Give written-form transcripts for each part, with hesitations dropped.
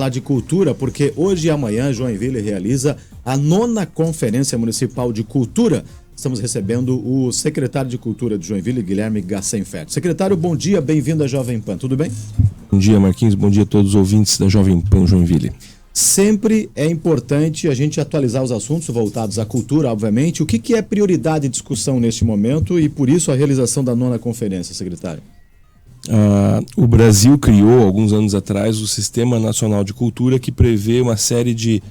falar de cultura, porque hoje e amanhã Joinville realiza a 9ª Conferência Municipal de Cultura. Estamos recebendo o secretário de Cultura de Joinville, Guilherme Gassenfert. Secretário, bom dia, bem-vindo à Jovem Pan, tudo bem? Bom dia, Marquinhos, bom dia a todos os ouvintes da Jovem Pan Joinville. Sempre é importante a gente atualizar os assuntos voltados à cultura, obviamente. O que é prioridade de discussão neste momento e, por isso, a realização da 9ª Conferência, secretário? O Brasil criou, alguns anos atrás, o Sistema Nacional de Cultura, que prevê uma série de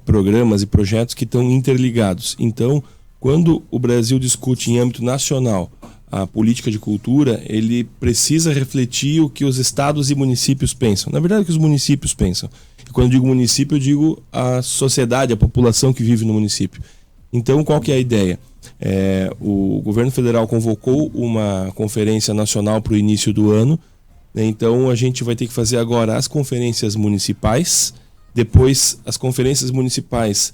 programas e projetos que estão interligados. Então, quando o Brasil discute em âmbito nacional a política de cultura, ele precisa refletir o que os estados e municípios pensam. Na verdade, o que os municípios pensam. E quando eu digo município, eu digo a sociedade, a população que vive no município. Então, qual que é a ideia? O governo federal convocou uma conferência nacional para o início do ano, né? Então a gente vai ter que fazer agora as conferências municipais, depois as conferências municipais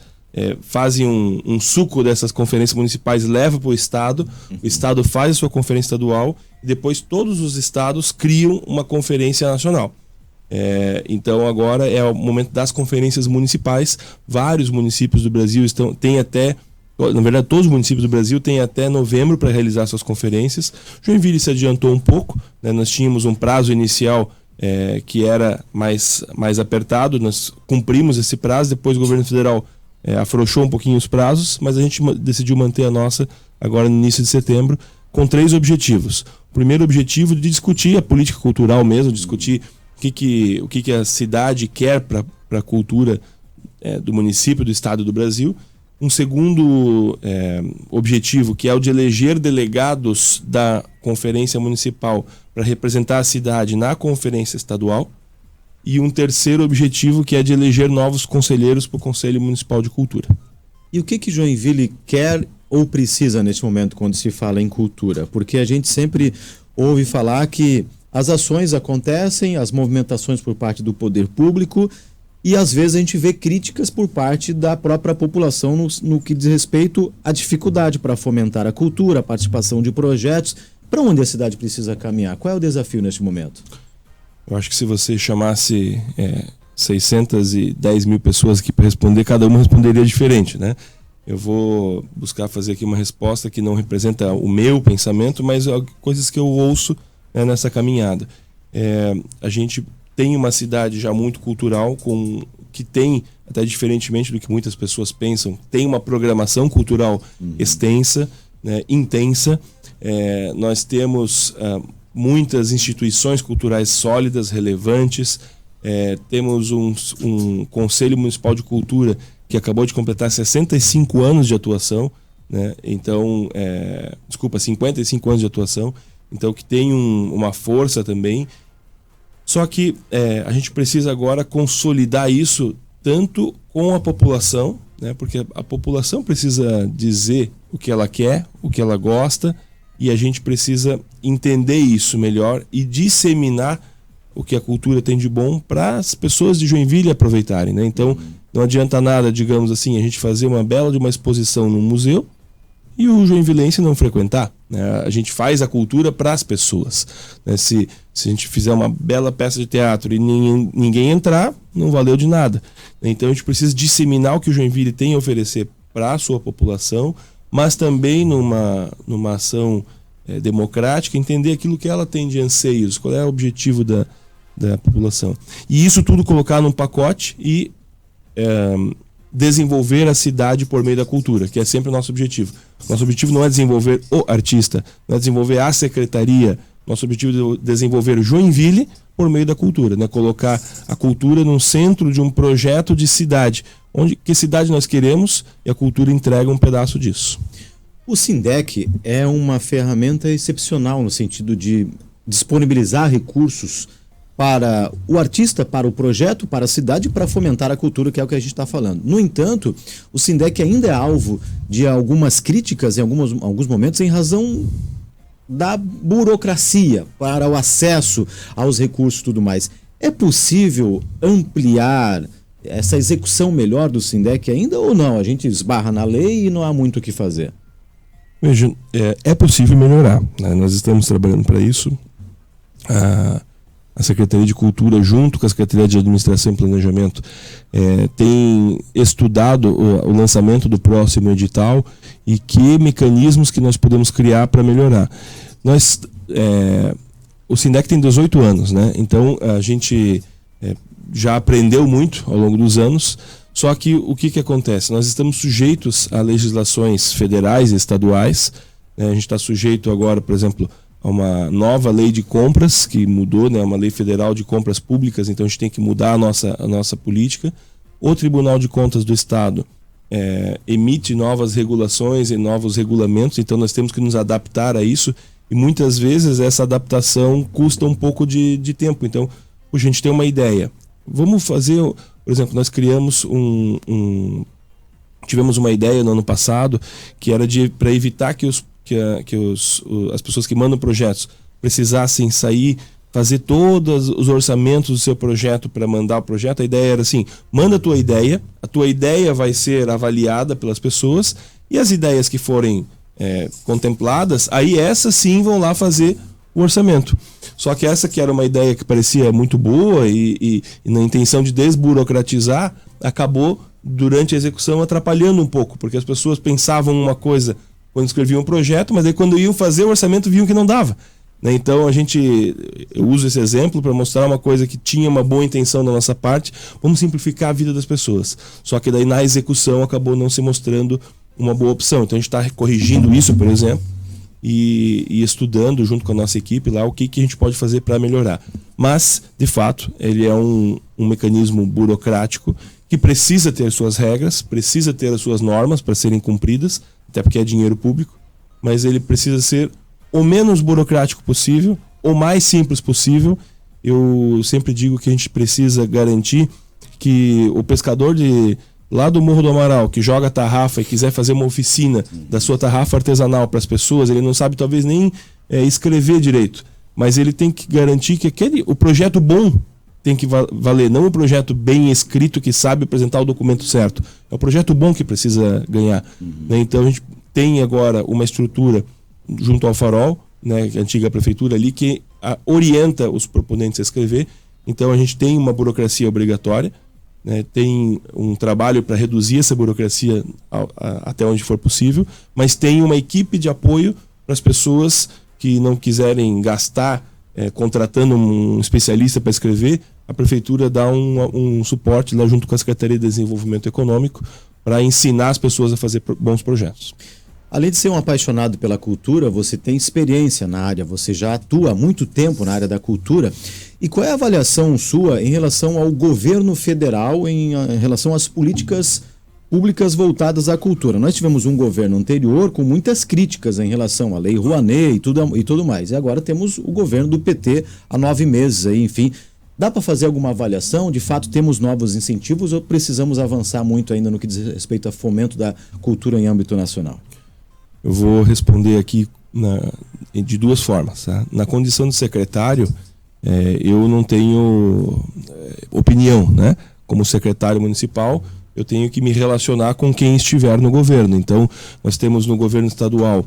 fazem um suco dessas conferências municipais, leva para o Estado faz a sua conferência estadual e depois todos os estados criam uma conferência nacional. Então agora é o momento das conferências municipais. Vários municípios do Brasil têm até, na verdade todos os municípios do Brasil têm até novembro para realizar suas conferências. Joinville se adiantou um pouco, né? Nós tínhamos um prazo inicial que era mais apertado, nós cumprimos esse prazo, depois o governo federal afrouxou um pouquinho os prazos, mas a gente decidiu manter a nossa agora no início de setembro, com 3 objetivos. O primeiro objetivo de discutir a política cultural mesmo, discutir o que a cidade quer para a cultura do município, do estado e do Brasil. Um segundo objetivo, que é o de eleger delegados da Conferência Municipal para representar a cidade na Conferência Estadual. E um terceiro objetivo, que é de eleger novos conselheiros para o Conselho Municipal de Cultura. E o que Joinville quer ou precisa neste momento quando se fala em cultura? Porque a gente sempre ouve falar que as ações acontecem, as movimentações por parte do poder público, e às vezes a gente vê críticas por parte da própria população no que diz respeito à dificuldade para fomentar a cultura, a participação de projetos. Para onde a cidade precisa caminhar? Qual é o desafio neste momento? Eu acho que se você chamasse 610 mil pessoas aqui para responder, cada uma responderia diferente, né? Eu vou buscar fazer aqui uma resposta que não representa o meu pensamento, mas coisas que eu ouço nessa caminhada. A gente tem uma cidade já muito cultural, que tem, até diferentemente do que muitas pessoas pensam, tem uma programação cultural extensa, né, intensa. Nós temos muitas instituições culturais sólidas, relevantes. Temos um Conselho Municipal de Cultura que acabou de completar 65 anos de atuação, né? Então, 55 anos de atuação, então que tem uma força também. Só que a gente precisa agora consolidar isso tanto com a população, né? Porque a população precisa dizer o que ela quer, o que ela gosta, e a gente precisa entender isso melhor e disseminar o que a cultura tem de bom para as pessoas de Joinville aproveitarem, né? Então, não adianta nada, digamos assim, a gente fazer uma bela de uma exposição num museu e o joinvilense não frequentar, né? A gente faz a cultura para as pessoas, né? Se a gente fizer uma bela peça de teatro e ninguém entrar, não valeu de nada. Então, a gente precisa disseminar o que o Joinville tem a oferecer para a sua população, mas também numa ação democrática, entender aquilo que ela tem de anseios, qual é o objetivo da população. E isso tudo colocar num pacote e desenvolver a cidade por meio da cultura, que é sempre o nosso objetivo. Nosso objetivo não é desenvolver o artista, não é desenvolver a secretaria. Nosso objetivo é desenvolver Joinville por meio da cultura, né? Colocar a cultura no centro de um projeto de cidade. Que cidade nós queremos e a cultura entrega um pedaço disso. O SINDEC é uma ferramenta excepcional no sentido de disponibilizar recursos para o artista, para o projeto, para a cidade, para fomentar a cultura, que é o que a gente está falando. No entanto, o SINDEC ainda é alvo de algumas críticas em alguns momentos em razão da burocracia para o acesso aos recursos e tudo mais. É possível ampliar essa execução melhor do SINDEC ainda ou não? A gente esbarra na lei e não há muito o que fazer. Veja, é possível melhorar, né? Nós estamos trabalhando para isso. A a Secretaria de Cultura, junto com a Secretaria de Administração e Planejamento, tem estudado o lançamento do próximo edital e que mecanismos que nós podemos criar para melhorar. O SINDEC tem 18 anos, né? Então a gente já aprendeu muito ao longo dos anos, só que o que acontece? Nós estamos sujeitos a legislações federais e estaduais, né? A gente está sujeito agora, por exemplo, a uma nova lei de compras que mudou, né? Uma lei federal de compras públicas, então a gente tem que mudar a nossa política. O Tribunal de Contas do Estado emite novas regulações e novos regulamentos, então nós temos que nos adaptar a isso, e muitas vezes essa adaptação custa um pouco de tempo. Então, a gente tem uma ideia. Vamos fazer, por exemplo, nós criamos tivemos uma ideia no ano passado que era para evitar que as pessoas que mandam projetos precisassem fazer todos os orçamentos do seu projeto para mandar o projeto. A ideia era assim: manda a tua ideia vai ser avaliada pelas pessoas, e as ideias que forem contempladas, aí essas sim vão lá fazer o orçamento. Só que essa que era uma ideia que parecia muito boa e na intenção de desburocratizar, acabou durante a execução atrapalhando um pouco, porque as pessoas pensavam uma coisa quando escreviam um projeto, mas aí quando iam fazer o orçamento viam que não dava, né? Então eu uso esse exemplo para mostrar uma coisa que tinha uma boa intenção da nossa parte: vamos simplificar a vida das pessoas. Só que daí na execução acabou não se mostrando uma boa opção. Então a gente está corrigindo isso, por exemplo, e estudando junto com a nossa equipe lá o que a gente pode fazer para melhorar. Mas, de fato, ele é um mecanismo burocrático que precisa ter suas regras, precisa ter as suas normas para serem cumpridas, até porque é dinheiro público, mas ele precisa ser o menos burocrático possível, o mais simples possível. Eu sempre digo que a gente precisa garantir que o pescador lá do Morro do Amaral, que joga tarrafa e quiser fazer uma oficina da sua tarrafa artesanal para as pessoas, ele não sabe talvez nem escrever direito, mas ele tem que garantir que o projeto bom tem que valer, não o projeto bem escrito que sabe apresentar o documento certo. É o projeto bom que precisa ganhar. Né? Então a gente tem agora uma estrutura junto ao Farol, né, a antiga prefeitura ali, que orienta os proponentes a escrever. Então a gente tem uma burocracia obrigatória, né, tem um trabalho para reduzir essa burocracia até onde for possível, mas tem uma equipe de apoio para as pessoas que não quiserem gastar contratando um especialista para escrever. A prefeitura dá um suporte lá junto com a Secretaria de Desenvolvimento Econômico para ensinar as pessoas a fazer bons projetos. Além de ser um apaixonado pela cultura, você tem experiência na área, você já atua há muito tempo na área da cultura. E qual é a avaliação sua em relação ao governo federal, em relação às políticas públicas voltadas à cultura? Nós tivemos um governo anterior com muitas críticas em relação à Lei Rouanet e tudo mais. E agora temos o governo do PT há 9 meses, aí, enfim. Dá para fazer alguma avaliação? De fato, temos novos incentivos ou precisamos avançar muito ainda no que diz respeito a fomento da cultura em âmbito nacional? Eu vou responder aqui de duas formas. Tá? Na condição de secretário, eu não tenho opinião, né? Como secretário municipal, eu tenho que me relacionar com quem estiver no governo. Então, nós temos no governo estadual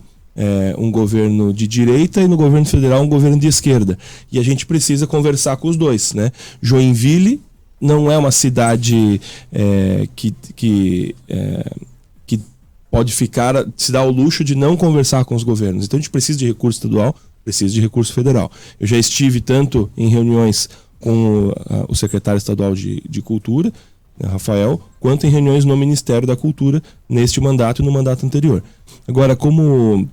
um governo de direita e no governo federal um governo de esquerda. E a gente precisa conversar com os dois, né? Joinville não é uma cidade que pode se dar o luxo de não conversar com os governos. Então a gente precisa de recurso estadual, precisa de recurso federal. Eu já estive tanto em reuniões com o secretário estadual de Cultura, Rafael, quanto em reuniões no Ministério da Cultura, neste mandato e no mandato anterior. Agora, como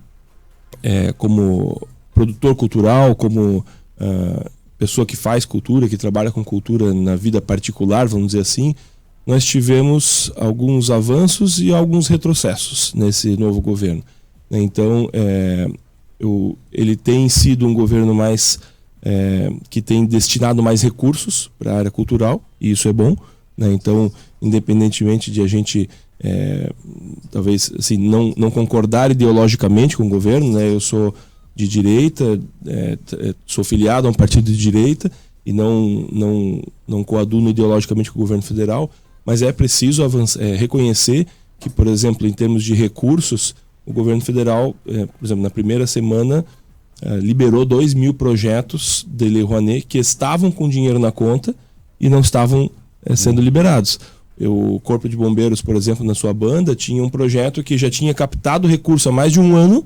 produtor cultural, como pessoa que faz cultura, que trabalha com cultura na vida particular, vamos dizer assim, nós tivemos alguns avanços e alguns retrocessos nesse novo governo. Então, ele tem sido um governo mais que tem destinado mais recursos para a área cultural, e isso é bom. Né? Então, independentemente de a gente talvez assim, não concordar ideologicamente com o governo, né? Eu sou de direita, sou filiado a um partido de direita e não coaduno ideologicamente com o governo federal, mas é preciso reconhecer que, por exemplo, em termos de recursos, o governo federal, por exemplo, na primeira semana liberou 2.000 projetos de Lei Rouanet que estavam com dinheiro na conta e não estavam sendo liberados. O Corpo de Bombeiros, por exemplo, na sua banda, tinha um projeto que já tinha captado recurso há mais de um ano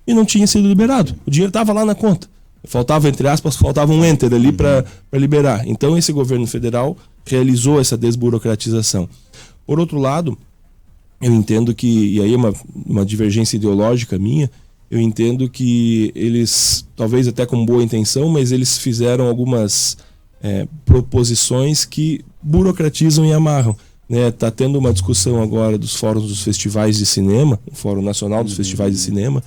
e não tinha sido liberado. O dinheiro estava lá na conta. Faltava, entre aspas, faltava um enter ali para liberar. Então esse governo federal realizou essa desburocratização. Por outro lado, eu entendo que, e aí é uma divergência ideológica minha, eu entendo que eles, talvez até com boa intenção, mas eles fizeram algumas proposições que burocratizam e amarram. Está tendo uma discussão agora dos fóruns dos festivais de cinema, o Fórum Nacional dos Festivais de Cinema,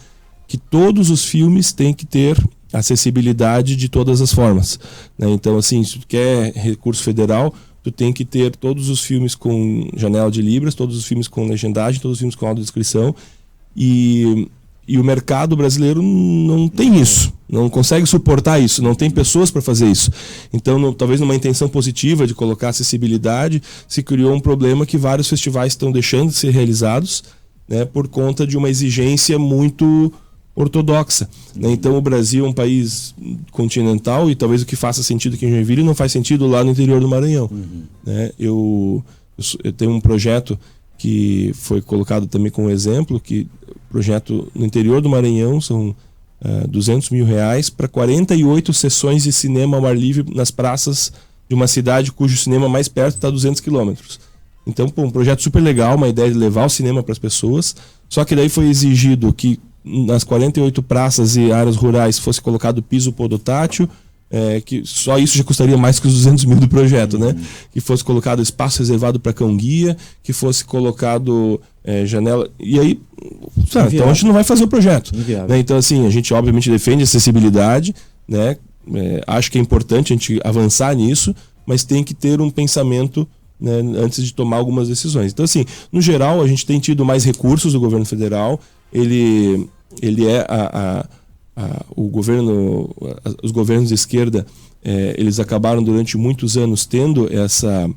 que todos os filmes têm que ter acessibilidade de todas as formas. Então, assim, se tu quer recurso federal, tu tem que ter todos os filmes com janela de libras, todos os filmes com legendagem, todos os filmes com audiodescrição, e o mercado brasileiro não tem isso, não consegue suportar isso, não tem pessoas para fazer isso. Então, talvez numa intenção positiva de colocar acessibilidade, se criou um problema que vários festivais estão deixando de ser realizados, por conta de uma exigência muito ortodoxa. Então, o Brasil é um país continental e talvez o que faça sentido aqui em Joinville não faz sentido lá no interior do Maranhão. Eu tenho um projeto que foi colocado também como exemplo, que projeto no interior do Maranhão são R$200 mil para 48 sessões de cinema ao ar livre nas praças de uma cidade cujo cinema mais perto está a 200 quilômetros. Então, um projeto super legal, uma ideia de levar o cinema para as pessoas, só que daí foi exigido que nas 48 praças e áreas rurais fosse colocado piso podotátil, que só isso já custaria mais que os 200 mil do projeto, que fosse colocado espaço reservado para cão-guia, que fosse colocado janela, e aí então a gente não vai fazer o projeto. Então, assim, a gente obviamente defende a acessibilidade, acho que é importante a gente avançar nisso, mas tem que ter um pensamento antes de tomar algumas decisões. Então, assim, no geral, a gente tem tido mais recursos do governo federal, ele é o governo, os governos de esquerda, eles acabaram durante muitos anos tendo essa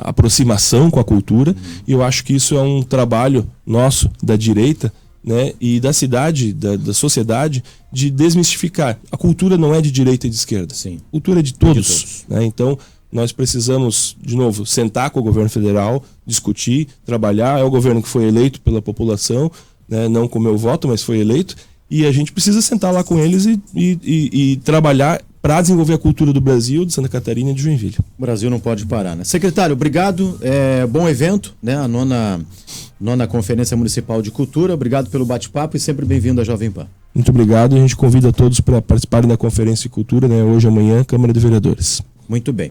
aproximação com a cultura, e eu acho que isso é um trabalho nosso, da direita, e da cidade, da sociedade, de desmistificar. A cultura não é de direita e de esquerda. Sim. A cultura é de todos. Então, nós precisamos, de novo, sentar com o governo federal, discutir, trabalhar. É o governo que foi eleito pela população, não com o meu voto, mas foi eleito, e a gente precisa sentar lá com eles e trabalhar para desenvolver a cultura do Brasil, de Santa Catarina e de Joinville. O Brasil não pode parar, Secretário, obrigado, bom evento, a nona Conferência Municipal de Cultura, obrigado pelo bate-papo e sempre bem-vindo à Jovem Pan. Muito obrigado, e a gente convida todos para participarem da Conferência de Cultura, hoje, amanhã, Câmara de Vereadores. Muito bem.